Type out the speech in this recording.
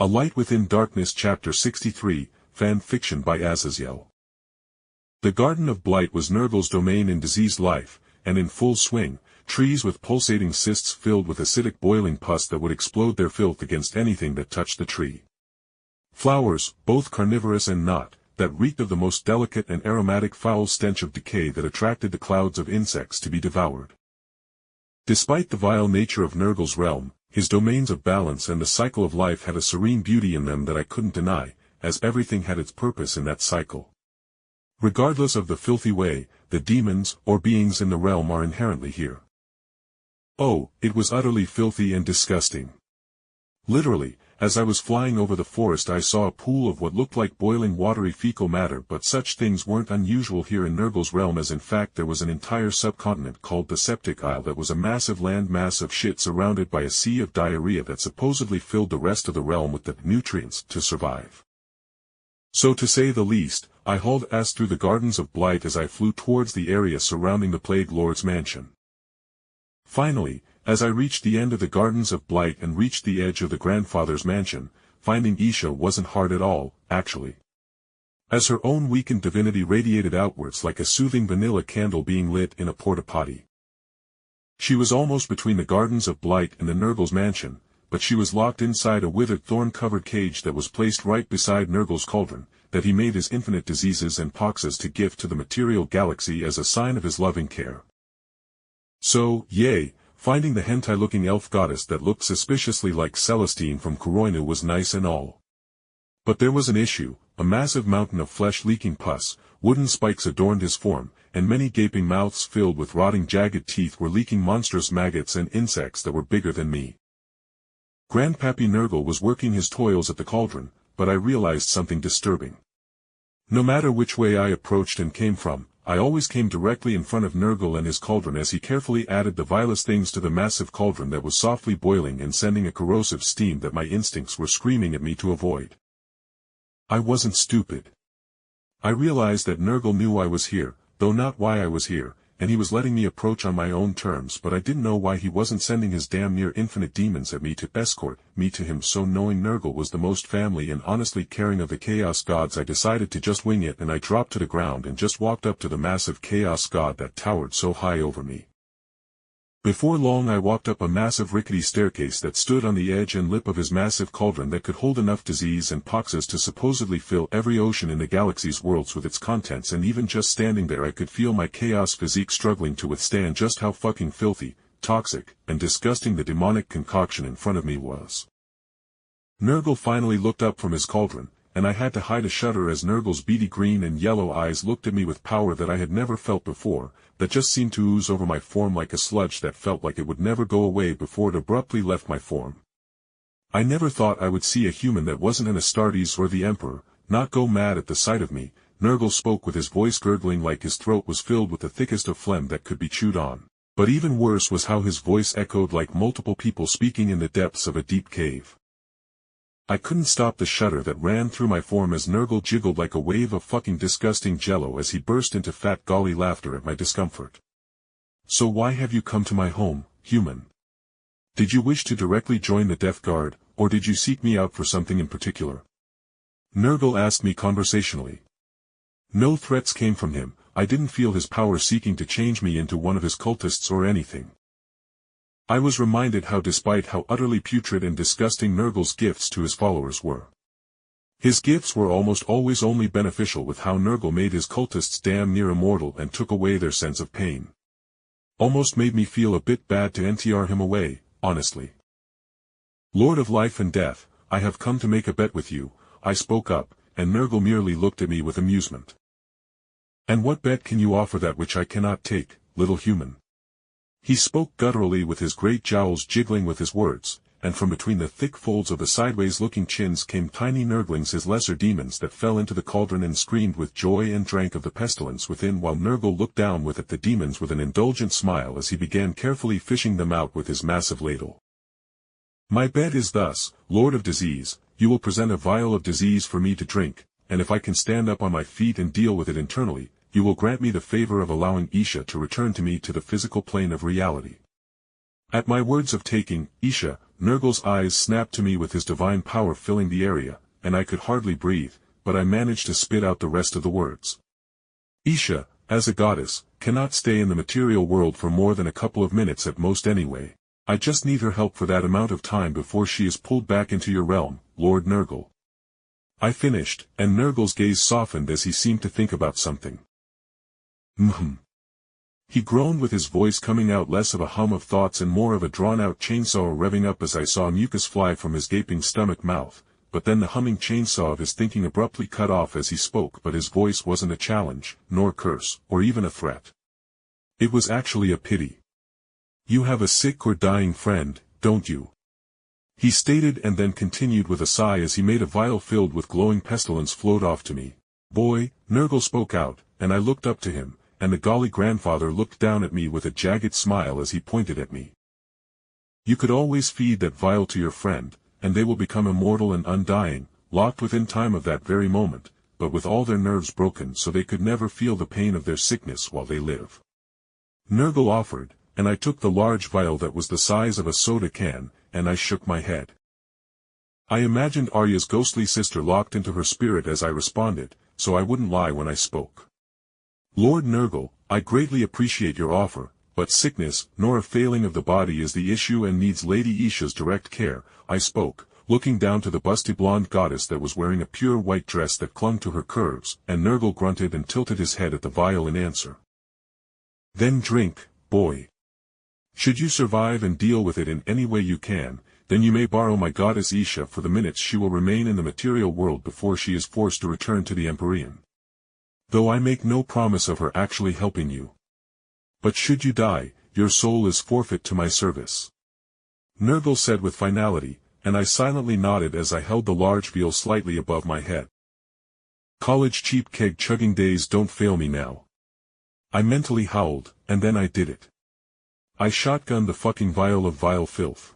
A Light Within Darkness Chapter 63, Fan Fiction by Azazyel. The Garden of Blight was Nurgle's domain in diseased life, and in full swing, trees with pulsating cysts filled with acidic boiling pus that would explode their filth against anything that touched the tree. Flowers, both carnivorous and not, that reeked of the most delicate and aromatic foul stench of decay that attracted the clouds of insects to be devoured. Despite the vile nature of Nurgle's realm, his domains of balance and the cycle of life had a serene beauty in them that I couldn't deny, as everything had its purpose in that cycle. Regardless of the filthy way, the demons or beings in the realm are inherently here. Oh, it was utterly filthy and disgusting. Literally, as I was flying over the forest I saw a pool of what looked like boiling watery fecal matter, but such things weren't unusual here in Nurgle's realm, as in fact there was an entire subcontinent called the Septic Isle that was a massive land mass of shit surrounded by a sea of diarrhea that supposedly filled the rest of the realm with the nutrients to survive. So to say the least, I hauled ass through the Gardens of Blight as I flew towards the area surrounding the Plague Lord's mansion. Finally, as I reached the end of the Gardens of Blight and reached the edge of the grandfather's mansion, finding Isha wasn't hard at all, actually. As her own weakened divinity radiated outwards like a soothing vanilla candle being lit in a porta-potty. She was almost between the Gardens of Blight and the Nurgle's mansion, but she was locked inside a withered thorn-covered cage that was placed right beside Nurgle's cauldron, that he made his infinite diseases and poxes to gift to the material galaxy as a sign of his loving care. So, yay, finding the hentai-looking elf goddess that looked suspiciously like Celestine from Koroinu was nice and all. But there was an issue: a massive mountain of flesh-leaking pus, wooden spikes adorned his form, and many gaping mouths filled with rotting jagged teeth were leaking monstrous maggots and insects that were bigger than me. Grandpappy Nurgle was working his toils at the cauldron, but I realized something disturbing. No matter which way I approached and came from, I always came directly in front of Nurgle and his cauldron as he carefully added the vilest things to the massive cauldron that was softly boiling and sending a corrosive steam that my instincts were screaming at me to avoid. I wasn't stupid. I realized that Nurgle knew I was here, though not why I was here, and he was letting me approach on my own terms, but I didn't know why he wasn't sending his damn near infinite demons at me to escort me to him. So knowing Nurgle was the most family and honestly caring of the chaos gods, I decided to just wing it, and I dropped to the ground and just walked up to the massive chaos god that towered so high over me. Before long I walked up a massive rickety staircase that stood on the edge and lip of his massive cauldron that could hold enough disease and poxes to supposedly fill every ocean in the galaxy's worlds with its contents, and even just standing there I could feel my chaos physique struggling to withstand just how fucking filthy, toxic, and disgusting the demonic concoction in front of me was. Nurgle finally looked up from his cauldron, and I had to hide a shudder as Nurgle's beady green and yellow eyes looked at me with power that I had never felt before, that just seemed to ooze over my form like a sludge that felt like it would never go away before it abruptly left my form. I never thought I would see a human that wasn't an Astartes or the Emperor not go mad at the sight of me. Nurgle spoke with his voice gurgling like his throat was filled with the thickest of phlegm that could be chewed on, but even worse was how his voice echoed like multiple people speaking in the depths of a deep cave. I couldn't stop the shudder that ran through my form as Nurgle jiggled like a wave of fucking disgusting jello as he burst into fat golly laughter at my discomfort. So why have you come to my home, human? Did you wish to directly join the Death Guard, or did you seek me out for something in particular? Nurgle asked me conversationally. No threats came from him. I didn't feel his power seeking to change me into one of his cultists or anything. I was reminded how, despite how utterly putrid and disgusting Nurgle's gifts to his followers were, his gifts were almost always only beneficial, with how Nurgle made his cultists damn near immortal and took away their sense of pain. Almost made me feel a bit bad to NTR him away, honestly. Lord of life and death, I have come to make a bet with you, I spoke up, and Nurgle merely looked at me with amusement. And what bet can you offer that which I cannot take, little human? He spoke gutturally with his great jowls jiggling with his words, and from between the thick folds of the sideways-looking chins came tiny Nurglings, his lesser demons, that fell into the cauldron and screamed with joy and drank of the pestilence within, while Nurgle looked down with at the demons with an indulgent smile as he began carefully fishing them out with his massive ladle. My bet is thus: Lord of Disease, you will present a vial of disease for me to drink, and if I can stand up on my feet and deal with it internally, you will grant me the favor of allowing Isha to return to me to the physical plane of reality. At my words of taking, Isha, Nurgle's eyes snapped to me with his divine power filling the area, and I could hardly breathe, but I managed to spit out the rest of the words. Isha, as a goddess, cannot stay in the material world for more than a couple of minutes at most anyway. I just need her help for that amount of time before she is pulled back into your realm, Lord Nurgle. I finished, and Nurgle's gaze softened as he seemed to think about something. He groaned with his voice coming out less of a hum of thoughts and more of a drawn-out chainsaw revving up as I saw mucus fly from his gaping stomach mouth, but then the humming chainsaw of his thinking abruptly cut off as he spoke, but his voice wasn't a challenge, nor curse, or even a threat. It was actually a pity. You have a sick or dying friend, don't you? He stated and then continued with a sigh as he made a vial filled with glowing pestilence float off to me. Boy, Nurgle spoke out, and I looked up to him, and the golly grandfather looked down at me with a jagged smile as he pointed at me. You could always feed that vial to your friend, and they will become immortal and undying, locked within time of that very moment, but with all their nerves broken so they could never feel the pain of their sickness while they live. Nurgle offered, and I took the large vial that was the size of a soda can, and I shook my head. I imagined Arya's ghostly sister locked into her spirit as I responded, so I wouldn't lie when I spoke. Lord Nurgle, I greatly appreciate your offer, but sickness, nor a failing of the body is the issue and needs Lady Isha's direct care, I spoke, looking down to the busty blonde goddess that was wearing a pure white dress that clung to her curves, and Nurgle grunted and tilted his head at the vial in answer. Then drink, boy. Should you survive and deal with it in any way you can, then you may borrow my goddess Isha for the minutes she will remain in the material world before she is forced to return to the Empyrean. Though I make no promise of her actually helping you. But should you die, your soul is forfeit to my service. Nurgle said with finality, and I silently nodded as I held the large vial slightly above my head. College cheap keg chugging days don't fail me now. I mentally howled, and then I did it. I shotgunned the fucking vial of vile filth.